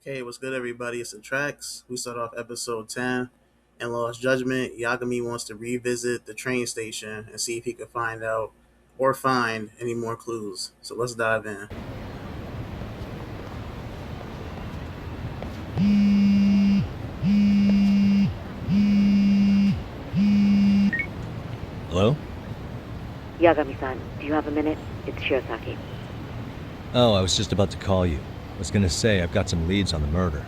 Okay, what's good, everybody? It's the Tracks. We start off episode 10. In Lost Judgment, Yagami wants to revisit the train station and see if he can find out or find any more clues. So let's dive in. Hello? Yagami-san, do you have a minute? It's Shirosaki. Oh, I was just about to call you. I was gonna say I've got some leads on the murder.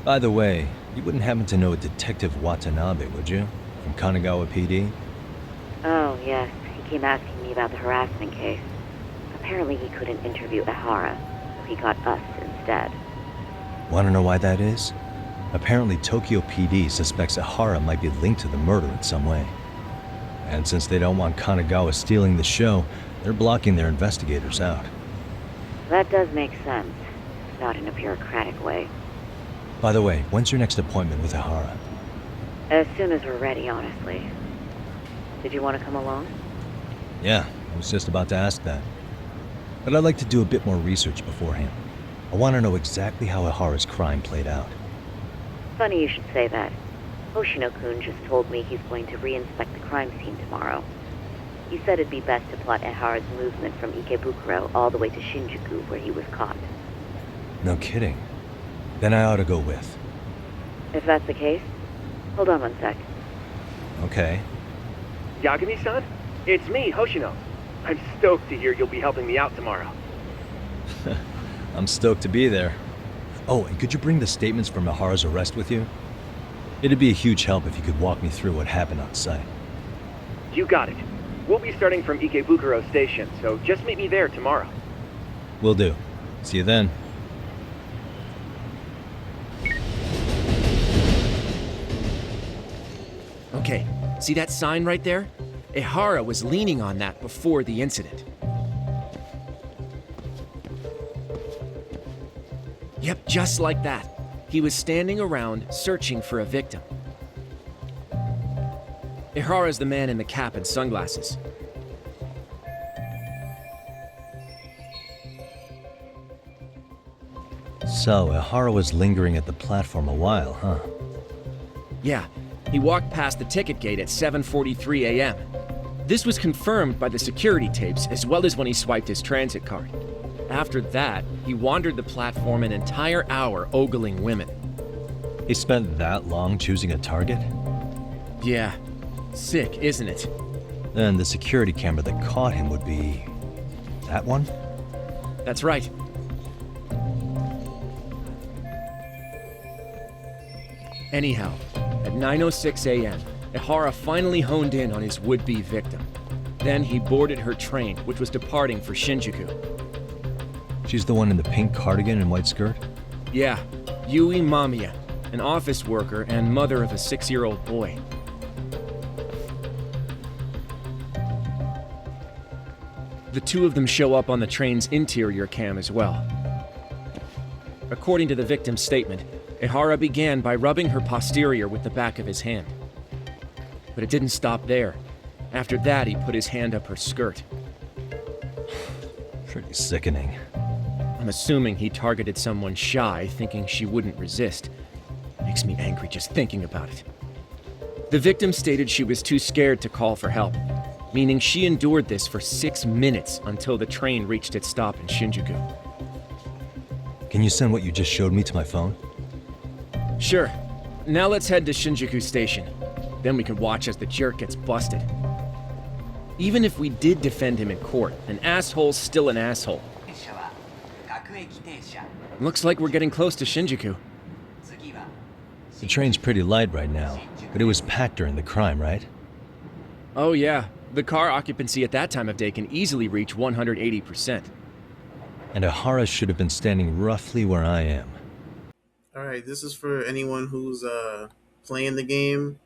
By the way, you wouldn't happen to know a Detective Watanabe, would you? From Kanagawa PD? Oh, yes. He came asking me about the harassment case. Apparently he couldn't interview Ehara, so he got us instead. Wanna know why that is? Apparently Tokyo PD suspects Ehara might be linked to the murder in some way. And since they don't want Kanagawa stealing the show, they're blocking their investigators out. That does make sense. Not in a bureaucratic way. By the way, when's your next appointment with Ehara? As soon as we're ready, honestly. Did you want to come along? Yeah, I was just about to ask that. But I'd like to do a bit more research beforehand. I want to know exactly how Ehara's crime played out. Funny you should say that. Toshiro-kun just told me he's going to re-inspect the crime scene tomorrow. He said it'd be best to plot Ehara's movement from Ikebukuro all the way to Shinjuku, where he was caught. No kidding. Then I ought to go with. If that's the case, hold on one sec. Okay. Yagami-san? It's me, Hoshino. I'm stoked to hear you'll be helping me out tomorrow. I'm stoked to be there. Oh, and could you bring the statements from Ehara's arrest with you? It'd be a huge help if you could walk me through what happened on site. You got it. We'll be starting from Ikebukuro Station, so just meet me there tomorrow. Will do. See you then. Okay, see that sign right there? Ehara was leaning on that before the incident. Yep, just like that. He was standing around searching for a victim. Ehara's the man in the cap and sunglasses. So, Ehara was lingering at the platform a while, huh? Yeah, he walked past the ticket gate at 7:43 a.m. This was confirmed by the security tapes as well as when he swiped his transit card. After that, he wandered the platform an entire hour ogling women. He spent that long choosing a target? Yeah, sick, isn't it? Then the security camera that caught him would be... that one? That's right. Anyhow, at 9:06 a.m., Ehara finally honed in on his would-be victim. Then he boarded her train, which was departing for Shinjuku. She's the one in the pink cardigan and white skirt? Yeah, Yui Mamiya, an office worker and mother of a 6-year-old boy. The two of them show up on the train's interior cam as well. According to the victim's statement, Ehara began by rubbing her posterior with the back of his hand. But it didn't stop there. After that, he put his hand up her skirt. Pretty sickening. I'm assuming he targeted someone shy, thinking she wouldn't resist. Makes me angry just thinking about it. The victim stated she was too scared to call for help, meaning she endured this for 6 minutes until the train reached its stop in Shinjuku. Can you send what you just showed me to my phone? Sure. Now let's head to Shinjuku Station. Then we can watch as the jerk gets busted. Even if we did defend him in court, an asshole's still an asshole. Looks like we're getting close to Shinjuku. The train's pretty light right now, but it was packed during the crime, right? Oh yeah, the car occupancy at that time of day can easily reach 180%. And Ehara should have been standing roughly where I am. Alright, this is for anyone who's playing the game.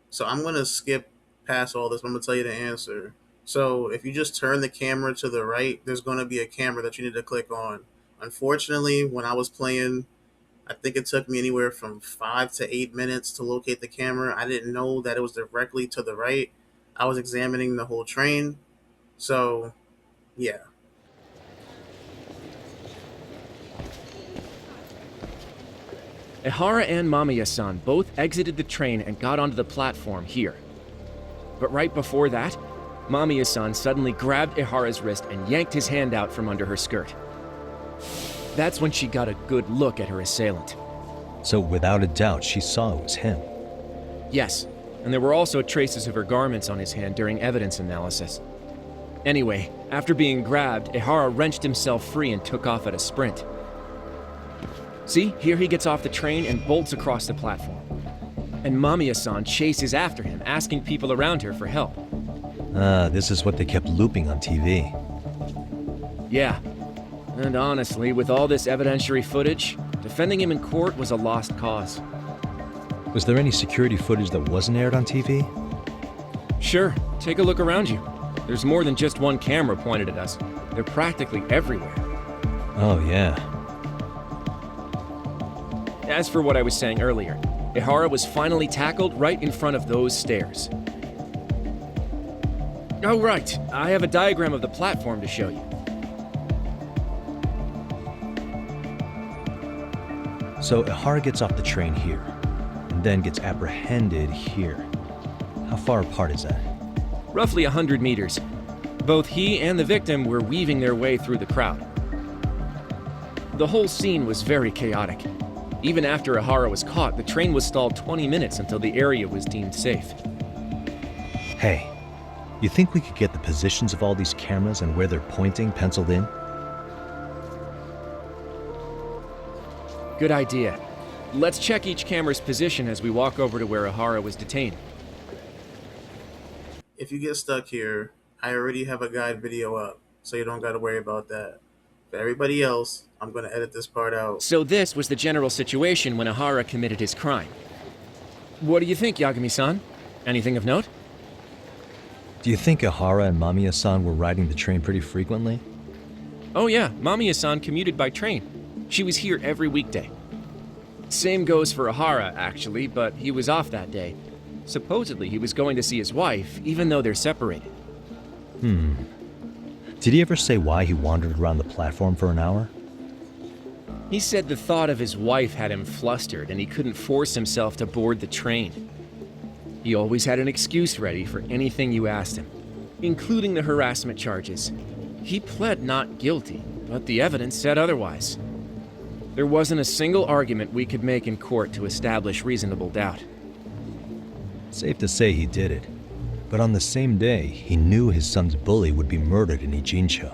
So I'm going to skip past all this. I'm going to tell you the answer. So if you just turn the camera to the right, there's going to be a camera that you need to click on. Unfortunately, when I was playing, I think it took me anywhere from 5 to 8 minutes to locate the camera. I didn't know that it was directly to the right. I was examining the whole train. So, yeah. Ihara and Mamiya-san both exited the train and got onto the platform here. But right before that, Mamiya-san suddenly grabbed Ihara's wrist and yanked his hand out from under her skirt. That's when she got a good look at her assailant. So without a doubt, she saw it was him. Yes, and there were also traces of her garments on his hand during evidence analysis. Anyway, after being grabbed, Ihara wrenched himself free and took off at a sprint. See, here he gets off the train and bolts across the platform. And Mamiya-san chases after him, asking people around her for help. This is what they kept looping on TV. Yeah. And honestly, with all this evidentiary footage, defending him in court was a lost cause. Was there any security footage that wasn't aired on TV? Sure, take a look around you. There's more than just one camera pointed at us. They're practically everywhere. Oh, yeah. As for what I was saying earlier, Ihara was finally tackled right in front of those stairs. Oh, right. I have a diagram of the platform to show you. So Ihara gets off the train here, and then gets apprehended here. How far apart is that? Roughly 100 meters. Both he and the victim were weaving their way through the crowd. The whole scene was very chaotic. Even after Ihara was caught, the train was stalled 20 minutes until the area was deemed safe. Hey, you think we could get the positions of all these cameras and where they're pointing penciled in? Good idea. Let's check each camera's position as we walk over to where Ihara was detained. If you get stuck here, I already have a guide video up, so you don't got to worry about that. For everybody else, I'm going to edit this part out. So this was the general situation when Ihara committed his crime. What do you think, Yagami-san? Anything of note? Do you think Ihara and Mamiya-san were riding the train pretty frequently? Oh yeah, Mamiya-san commuted by train. She was here every weekday. Same goes for Ihara, actually, but he was off that day. Supposedly, he was going to see his wife, even though they're separated. Did he ever say why he wandered around the platform for an hour? He said the thought of his wife had him flustered and he couldn't force himself to board the train. He always had an excuse ready for anything you asked him, including the harassment charges. He pled not guilty, but the evidence said otherwise. There wasn't a single argument we could make in court to establish reasonable doubt. Safe to say he did it. But on the same day, he knew his son's bully would be murdered in Ijincho.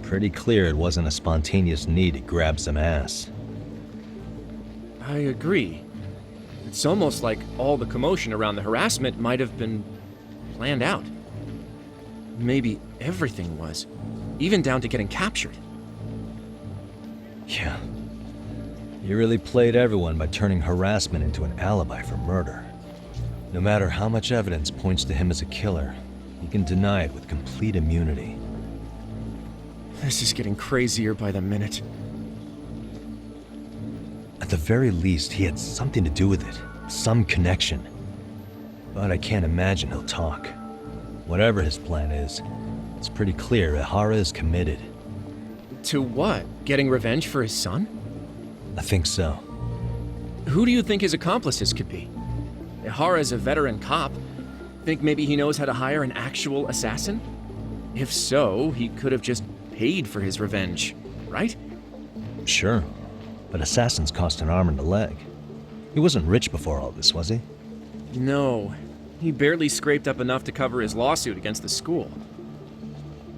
Pretty clear it wasn't a spontaneous need to grab some ass. I agree. It's almost like all the commotion around the harassment might have been planned out. Maybe everything was, even down to getting captured. Yeah. He really played everyone by turning harassment into an alibi for murder. No matter how much evidence points to him as a killer, he can deny it with complete immunity. This is getting crazier by the minute. At the very least, he had something to do with it. Some connection. But I can't imagine he'll talk. Whatever his plan is, it's pretty clear Ihara is committed. To what? Getting revenge for his son? I think so. Who do you think his accomplices could be? Ihara's a veteran cop. Think maybe he knows how to hire an actual assassin? If so, he could have just paid for his revenge, right? Sure. But assassins cost an arm and a leg. He wasn't rich before all this, was he? No. He barely scraped up enough to cover his lawsuit against the school.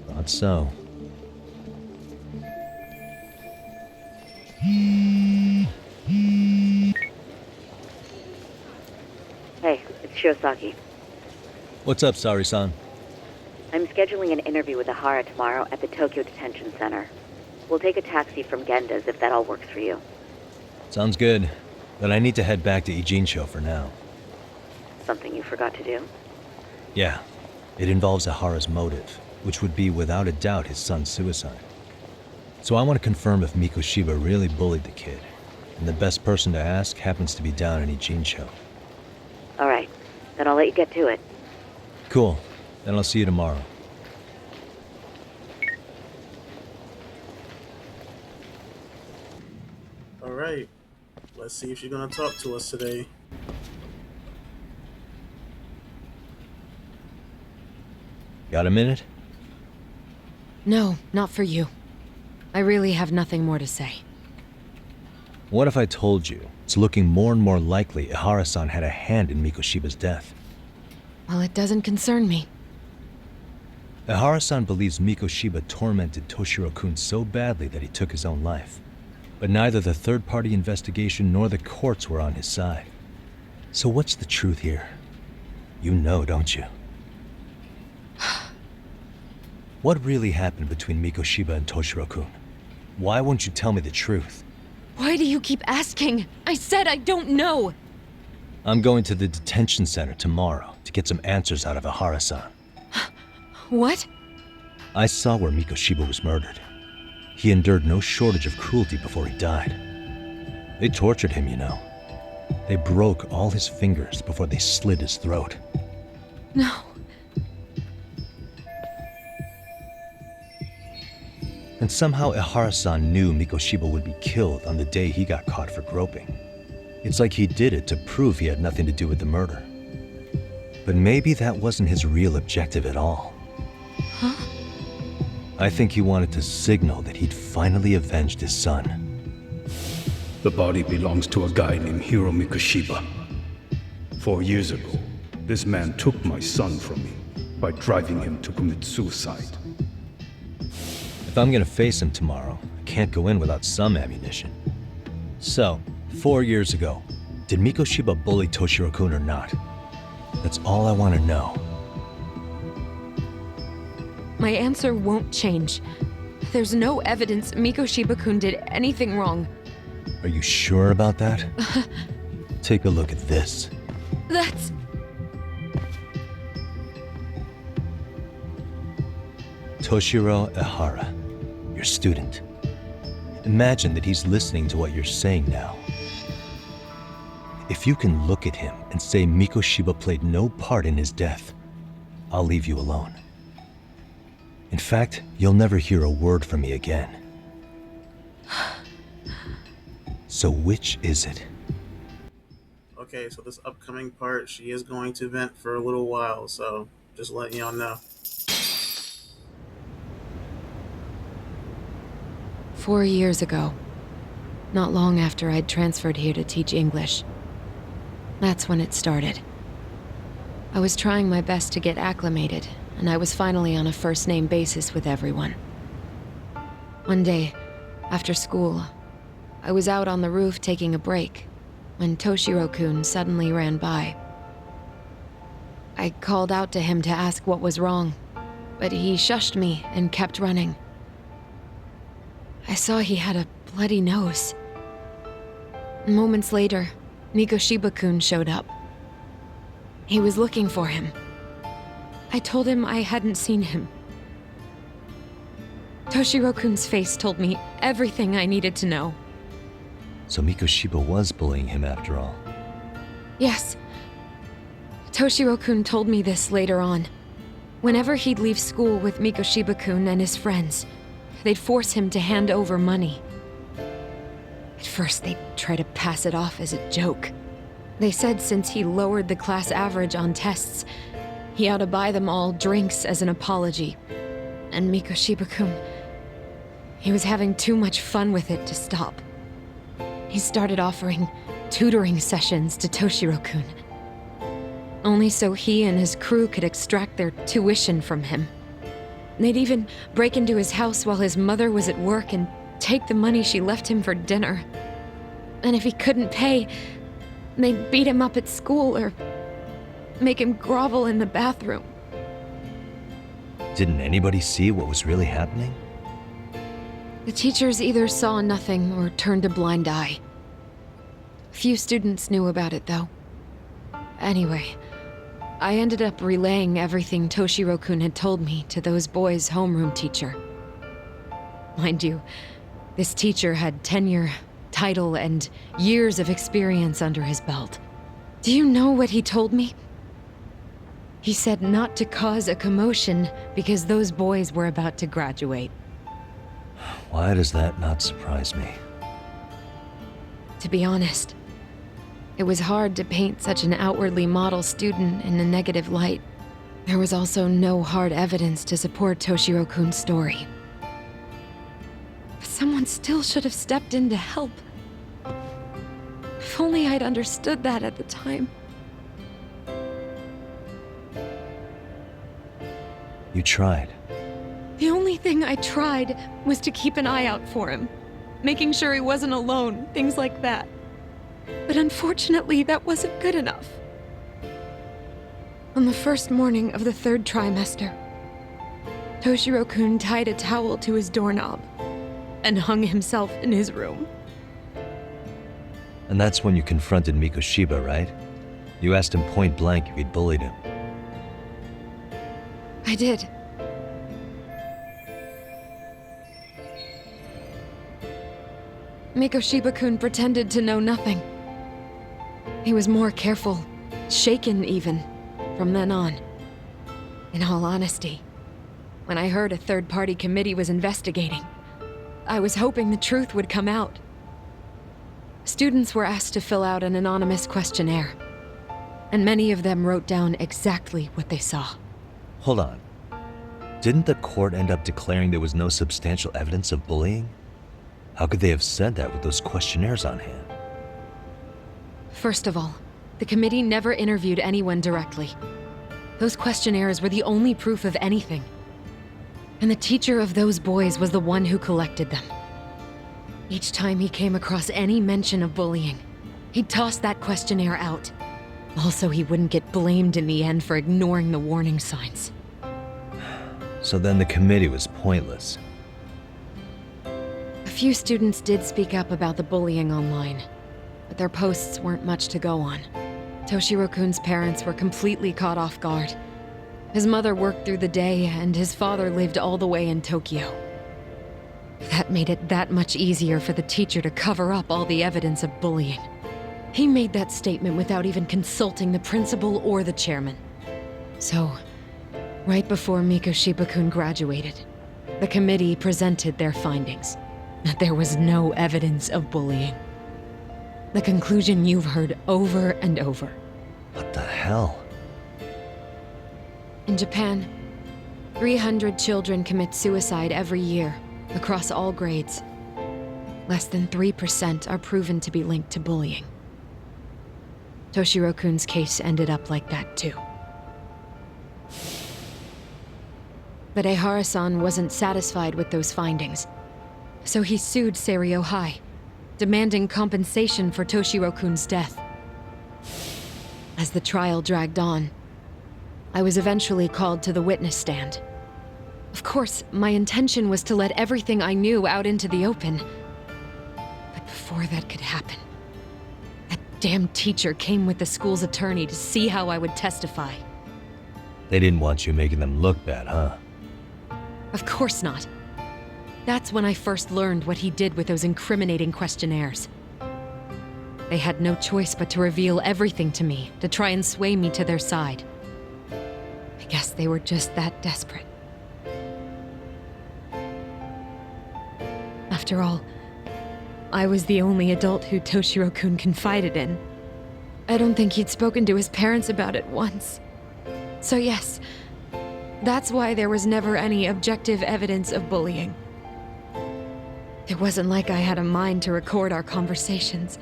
Thought so. Hey, it's Shirosaki. What's up, Sari-san? I'm scheduling an interview with Ihara tomorrow at the Tokyo Detention Center. We'll take a taxi from Genda's if that all works for you. Sounds good. But I need to head back to Ijincho for now. Something you forgot to do? Yeah. It involves Ihara's motive, which would be without a doubt his son's suicide. So I want to confirm if Mikoshiba really bullied the kid. And the best person to ask happens to be down in Ijincho. All right. Then I'll let you get to it. Cool. Then I'll see you tomorrow. All right. Let's see if she's gonna talk to us today. Got a minute? No, not for you. I really have nothing more to say. What if I told you it's looking more and more likely Ihara-san had a hand in Mikoshiba's death? Well, it doesn't concern me. Ihara-san believes Mikoshiba tormented Toshiro-kun so badly that he took his own life. But neither the third-party investigation nor the courts were on his side. So what's the truth here? You know, don't you? What really happened between Mikoshiba and Toshiro-kun? Why won't you tell me the truth? Why do you keep asking? I said I don't know! I'm going to the detention center tomorrow to get some answers out of Ihara-san. What? I saw where Mikoshiba was murdered. He endured no shortage of cruelty before he died. They tortured him, you know. They broke all his fingers before they slit his throat. No. And somehow Ihara-san knew Mikoshiba would be killed on the day he got caught for groping. It's like he did it to prove he had nothing to do with the murder. But maybe that wasn't his real objective at all. Huh? I think he wanted to signal that he'd finally avenged his son. The body belongs to a guy named Hiro Mikoshiba. 4 years ago, this man took my son from me by driving him to commit suicide. If I'm gonna face him tomorrow, I can't go in without some ammunition. So, 4 years ago, did Mikoshiba bully Toshiro-kun or not? That's all I want to know. My answer won't change. There's no evidence Mikoshiba-kun did anything wrong. Are you sure about that? Take a look at this. That's... Toshiro Ihara, your student. Imagine that he's listening to what you're saying now. If you can look at him and say Mikoshiba played no part in his death, I'll leave you alone. In fact, you'll never hear a word from me again. So which is it? Okay, so this upcoming part, she is going to vent for a little while, so just letting y'all know. 4 years ago, not long after I'd transferred here to teach English. That's when it started. I was trying my best to get acclimated, and I was finally on a first-name basis with everyone. One day, after school, I was out on the roof taking a break, when Toshiro-kun suddenly ran by. I called out to him to ask what was wrong, but he shushed me and kept running. I saw he had a bloody nose. Moments later, Mikoshiba-kun showed up. He was looking for him. I told him I hadn't seen him. Toshiro-kun's face told me everything I needed to know. So Mikoshiba was bullying him after all. Yes. Toshiro-kun told me this later on. Whenever he'd leave school with Mikoshiba-kun and his friends, they'd force him to hand over money. At first, they'd try to pass it off as a joke. They said since he lowered the class average on tests, he ought to buy them all drinks as an apology. And Mikoshiba-kun, he was having too much fun with it to stop. He started offering tutoring sessions to Toshiro-kun, only so he and his crew could extract their tuition from him. They'd even break into his house while his mother was at work and take the money she left him for dinner. And if he couldn't pay, they'd beat him up at school or make him grovel in the bathroom. Didn't anybody see what was really happening? The teachers either saw nothing or turned a blind eye. Few students knew about it, though. Anyway, I ended up relaying everything Toshiro-kun had told me to those boys' homeroom teacher. Mind you, this teacher had tenure, title, and years of experience under his belt. Do you know what he told me? He said not to cause a commotion because those boys were about to graduate. Why does that not surprise me? To be honest, it was hard to paint such an outwardly model student in a negative light. There was also no hard evidence to support Toshiro-kun's story. But someone still should have stepped in to help. If only I'd understood that at the time. You tried. The only thing I tried was to keep an eye out for him, making sure he wasn't alone, things like that. But unfortunately, that wasn't good enough. On the first morning of the 3rd trimester, Toshiro-kun tied a towel to his doorknob and hung himself in his room. And that's when you confronted Mikoshiba, right? You asked him point blank if he'd bullied him. I did. Mikoshiba-kun pretended to know nothing. He was more careful, shaken even, from then on. In all honesty, when I heard a third-party committee was investigating, I was hoping the truth would come out. Students were asked to fill out an anonymous questionnaire, and many of them wrote down exactly what they saw. Hold on. Didn't the court end up declaring there was no substantial evidence of bullying? How could they have said that with those questionnaires on hand? First of all, the committee never interviewed anyone directly. Those questionnaires were the only proof of anything. And the teacher of those boys was the one who collected them. Each time he came across any mention of bullying, he'd toss that questionnaire out. Also, he wouldn't get blamed in the end for ignoring the warning signs. So then the committee was pointless. A few students did speak up about the bullying online, but their posts weren't much to go on. Toshiro-kun's parents were completely caught off guard. His mother worked through the day, and his father lived all the way in Tokyo. That made it that much easier for the teacher to cover up all the evidence of bullying. He made that statement without even consulting the principal or the chairman. So, right before Mikoshiba-kun graduated, the committee presented their findings, that there was no evidence of bullying. The conclusion you've heard over and over. What the hell? In Japan, 300 children commit suicide every year, across all grades. Less than 3% are proven to be linked to bullying. Toshiro-kun's case ended up like that too. But Ehara-san wasn't satisfied with those findings, so he sued Seiryo High, demanding compensation for Toshiro-kun's death. As the trial dragged on, I was eventually called to the witness stand. Of course, my intention was to let everything I knew out into the open. But before that could happen, that damn teacher came with the school's attorney to see how I would testify. They didn't want you making them look bad, huh? Of course not. That's when I first learned what he did with those incriminating questionnaires. They had no choice but to reveal everything to me, to try and sway me to their side. I guess they were just that desperate. After all, I was the only adult who Toshiro-kun confided in. I don't think he'd spoken to his parents about it once. So yes, that's why there was never any objective evidence of bullying. It wasn't like I had a mind to record our conversations.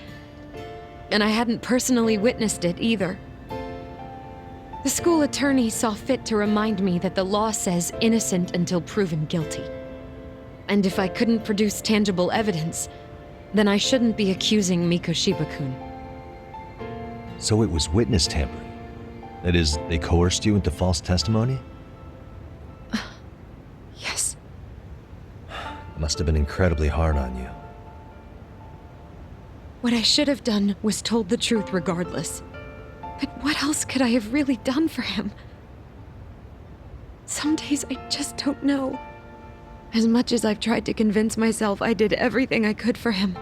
And I hadn't personally witnessed it either. The school attorney saw fit to remind me that the law says innocent until proven guilty. And if I couldn't produce tangible evidence, then I shouldn't be accusing Mikoshiba-kun. So it was witness tampering. That is, they coerced you into false testimony? Yes. Must have been incredibly hard on you. What I should have done was told the truth regardless. But what else could I have really done for him? Some days I just don't know. As much as I've tried to convince myself I did everything I could for him,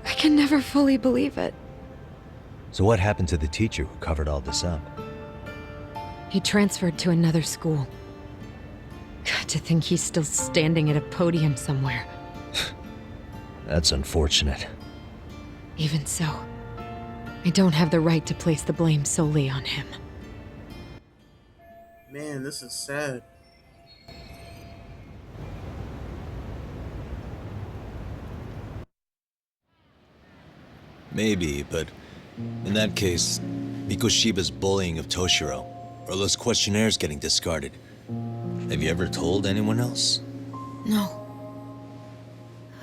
I can never fully believe it. So what happened to the teacher who covered all this up? He transferred to another school. God, to think he's still standing at a podium somewhere. That's unfortunate. Even so, I don't have the right to place the blame solely on him. Man, this is sad. Maybe, but in that case, Mikoshiba's bullying of Toshiro, or those questionnaires getting discarded. Have you ever told anyone else? No.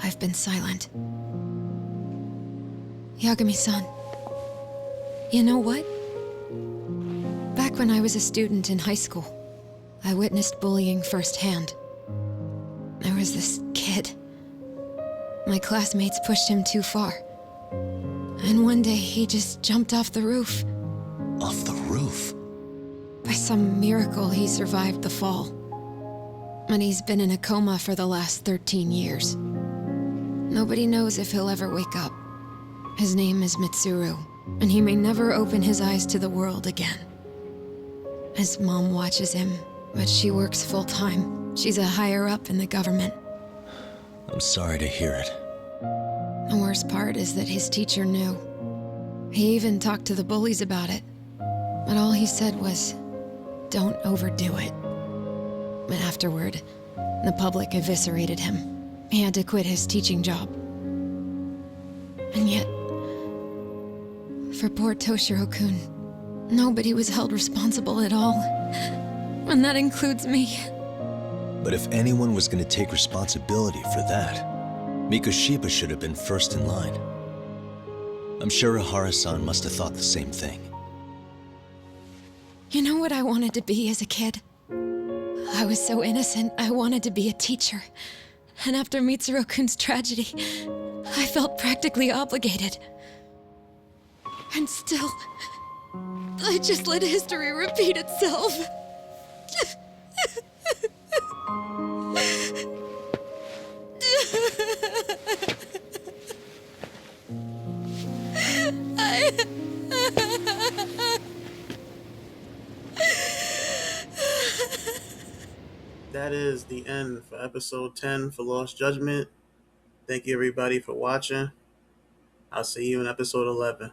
I've been silent. Yagami-san. You know what? Back when I was a student in high school, I witnessed bullying firsthand. There was this kid. My classmates pushed him too far. And one day he just jumped off the roof. Off the roof? By some miracle, he survived the fall. And he's been in a coma for the last 13 years. Nobody knows if he'll ever wake up. His name is Mitsuru, and he may never open his eyes to the world again. His mom watches him, but she works full-time. She's a higher-up in the government. I'm sorry to hear it. The worst part is that his teacher knew. He even talked to the bullies about it. But all he said was, "Don't overdo it." But afterward, the public eviscerated him. He had to quit his teaching job. And yet, for poor Toshiro-kun, nobody was held responsible at all. And that includes me. But if anyone was going to take responsibility for that, Mikoshiba should have been first in line. I'm sure Ihara-san must have thought the same thing. You know what I wanted to be as a kid? I was so innocent, I wanted to be a teacher. And after Mitsuru-kun's tragedy, I felt practically obligated. And still, I just let history repeat itself. That is the end for episode 10 for Lost Judgment. Thank you everybody for watching. I'll see you in episode 11.